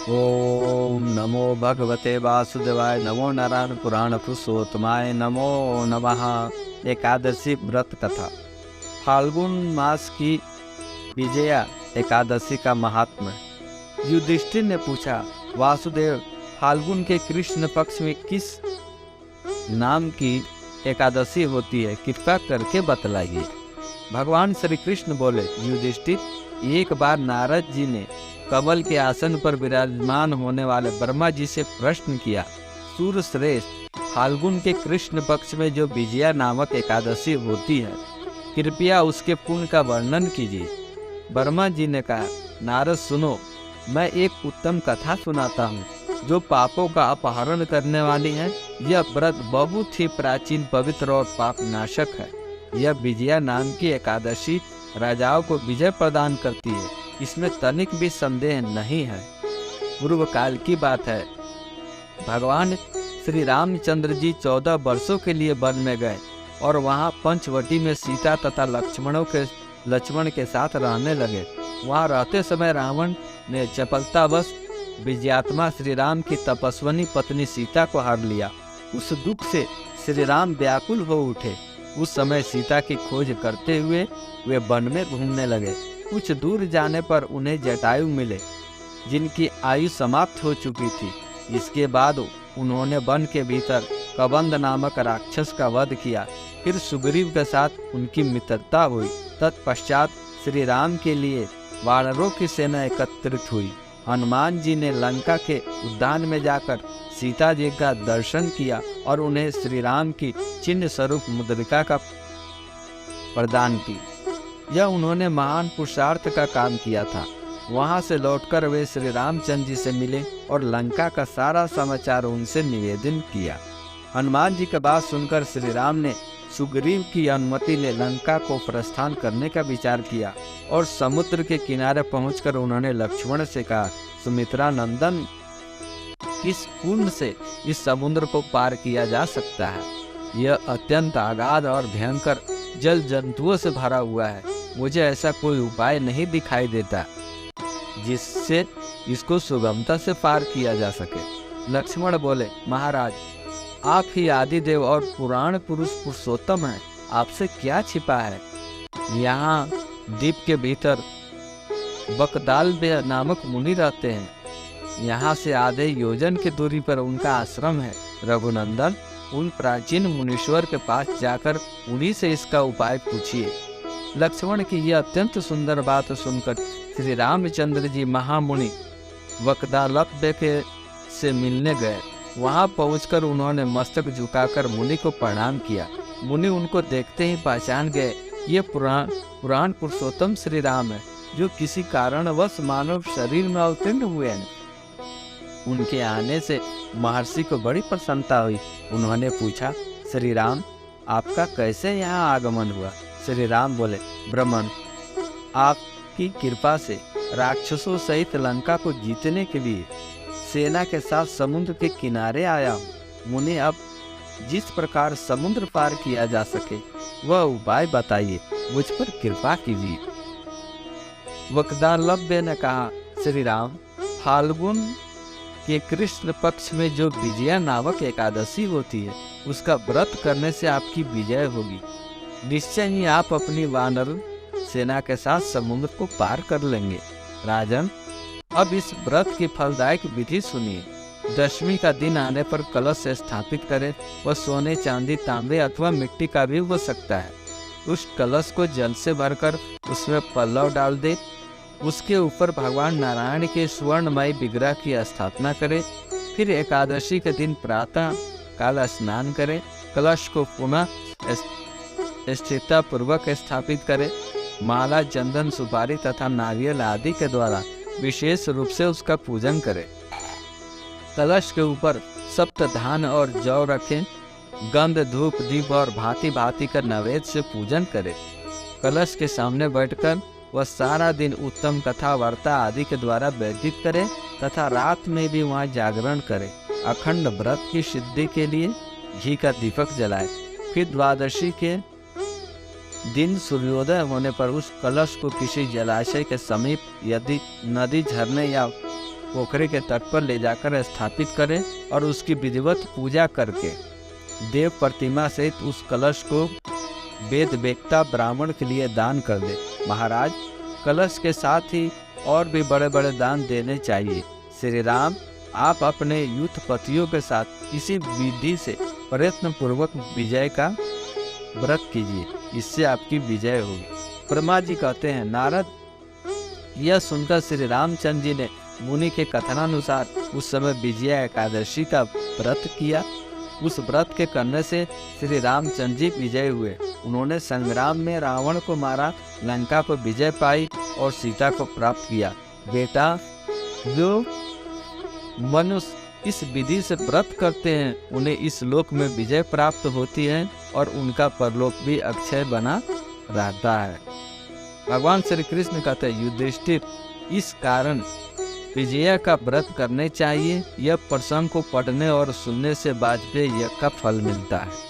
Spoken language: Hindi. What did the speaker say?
ओम नमो भगवते वासुदेवाय, नमो नारायण पुराण पुरुषोत्तमाय, नमो नमः। एकादशी व्रत कथा। फाल्गुन मास की विजया एकादशी का महात्म्य। युधिष्ठिर ने पूछा, वासुदेव, फाल्गुन के कृष्ण पक्ष में किस नाम की एकादशी होती है, कृपा करके बतलाइए। भगवान श्री कृष्ण बोले, युधिष्ठिर, एक बार नारद जी ने कमल के आसन पर विराजमान होने वाले ब्रह्मा जी से प्रश्न किया, सूर्य श्रेष्ठ, फाल्गुन के कृष्ण पक्ष में जो विजया नामक एकादशी होती है, कृपया उसके पुण्य का वर्णन कीजिए। ब्रह्मा जी ने कहा, नारद सुनो, मैं एक उत्तम कथा सुनाता हूँ जो पापों का अपहरण करने वाली है। यह व्रत बहुत ही प्राचीन, पवित्र और पाप नाशक है। यह विजया नाम की एकादशी राजाओं को विजय प्रदान करती है, इसमें तनिक भी संदेह नहीं है। पूर्व काल की बात है, भगवान श्री रामचंद्र जी 14 वर्षों के लिए वन में गए और वहां पंचवटी में सीता तथा लक्ष्मण के साथ रहने लगे। वहां रहते समय रावण ने चपलतावश विजयात्मा श्री राम की तपस्विनी पत्नी सीता को हर लिया। उस दुख से श्री राम व्याकुल हो उठे। उस समय सीता की खोज करते हुए वे वन में घूमने लगे। कुछ दूर जाने पर उन्हें जटायु मिले, जिनकी आयु समाप्त हो चुकी थी। इसके बाद उन्होंने वन के भीतर कबंध नामक राक्षस का वध किया। फिर सुग्रीव के साथ उनकी मित्रता हुई। तत्पश्चात श्री राम के लिए वानरों की सेना एकत्रित हुई। हनुमान जी ने लंका के उद्यान में जाकर सीता जी का दर्शन किया और उन्हें श्री राम की चिन्ह स्वरूप मुद्रिका का प्रदान की। यह उन्होंने महान पुरुषार्थ का काम किया था। वहां से लौटकर वे श्री रामचंद्र जी से मिले और लंका का सारा समाचार उनसे निवेदन किया। हनुमान जी की बात सुनकर श्री राम ने सुग्रीव की अनुमति ले लंका को प्रस्थान करने का विचार किया और समुद्र के किनारे पहुंचकर उन्होंने लक्ष्मण से कहा, सुमित्रा नंदन, किस पुण्य से इस समुद्र को पार किया जा सकता है? यह अत्यंत अगाध और भयंकर जल जंतुओं से भरा हुआ है। मुझे ऐसा कोई उपाय नहीं दिखाई देता जिससे इसको सुगमता से पार किया जा सके। लक्ष्मण बोले, महाराज, आप ही आदिदेव और पुराण पुरुष पुरुषोत्तम हैं, आपसे क्या छिपा है? यहाँ द्वीप के भीतर बकदाल नामक मुनि रहते हैं। यहाँ से आधे योजन की दूरी पर उनका आश्रम है। रघुनंदन, उन प्राचीन मुनीश्वर के पास जाकर उन्हीं से इसका उपाय पूछिए। लक्ष्मण की यह अत्यंत सुंदर बात सुनकर श्री रामचंद्र जी महामुनि वकदालब्य के से मिलने गए। वहां पहुंचकर उन्होंने मस्तक झुकाकर मुनि को प्रणाम किया। मुनि उनको देखते ही पहचान गए, ये पुराण पुरुषोत्तम श्री राम है, जो किसी कारणवश मानव शरीर में अवतीर्ण हुए हैं। उनके आने से महर्षि को बड़ी प्रसन्नता हुई। उन्होंने पूछा, श्री राम, आपका कैसे यहाँ आगमन हुआ? श्री राम बोले, ब्रह्मन, आपकी कृपा से राक्षसों सहित लंका को जीतने के लिए सेना के साथ समुद्र के किनारे आया हूँ। मुझे अब जिस प्रकार समुद्र पार किया जा सके वह उपाय बताइए, मुझ पर कृपा कीजिए। वकदालब्य ने कहा, श्री राम, फाल्गुन के कृष्ण पक्ष में जो विजया नामक एकादशी होती है, उसका व्रत करने से आपकी विजय होगी। निश्चय ही आप अपनी वानर सेना के साथ समुद्र को पार कर लेंगे। राजन, अब इस व्रत की फलदायक विधि सुनिए। दशमी का दिन आने पर कलश स्थापित करें। वह सोने, चांदी, तांबे अथवा मिट्टी का भी हो सकता है। उस कलश को जल से भरकर उसमें पल्लव डाल दे। उसके ऊपर भगवान नारायण के स्वर्णमय विग्रह की स्थापना करें। फिर एकादशी के दिन प्रातः काल स्नान करें। कलश को पुनः स्थिरता पूर्वक स्थापित करें। माला, चंदन, सुपारी तथा नारियल आदि के द्वारा विशेष रूप से उसका पूजन करें। कलश के ऊपर सप्त धान और जौ रखें। गंध, धूप, दीप और भांति भांति का नैवेद्य से पूजन करें। कलश के सामने बैठकर वह सारा दिन उत्तम कथा, वार्ता आदि के द्वारा व्यतीत करे तथा रात में भी वहाँ जागरण करे। अखंड व्रत की सिद्धि के लिए घी का दीपक जलाए। फिर द्वादशी के दिन सूर्योदय होने पर उस कलश को किसी जलाशय के समीप, यदि नदी, झरने या पोखरे के तट पर ले जाकर स्थापित करें और उसकी विधिवत पूजा करके देव प्रतिमा सहित उस कलश को वेद वेत्ता ब्राह्मण के लिए दान कर दे। महाराज, कलश के साथ ही और भी बड़े बड़े दान देने चाहिए। श्री राम, आप अपने युद्धपतियों के साथ इसी विधि से प्रयत्न पूर्वक विजय का व्रत कीजिए, इससे आपकी विजय होगी। ब्रह्मा जी कहते हैं, नारद, यह सुनकर श्री रामचंद्र जी ने मुनि के कथनानुसार उस समय विजया एकादशी का व्रत किया। उस व्रत के करने से श्री रामचंद्र जी विजय हुए। उन्होंने संग्राम में रावण को मारा, लंका पर विजय पाई और सीता को प्राप्त किया। बेटा, जो मनुष्य इस विधि से व्रत करते हैं उन्हें इस लोक में विजय प्राप्त होती है और उनका परलोक भी अक्षय बना रहता है। भगवान श्री कृष्ण कहते हैं, युधिष्ठिर, इस कारण विजया का व्रत करने चाहिए। यह प्रसंग को पढ़ने और सुनने से वाजपेयी यज्ञ का फल मिलता है।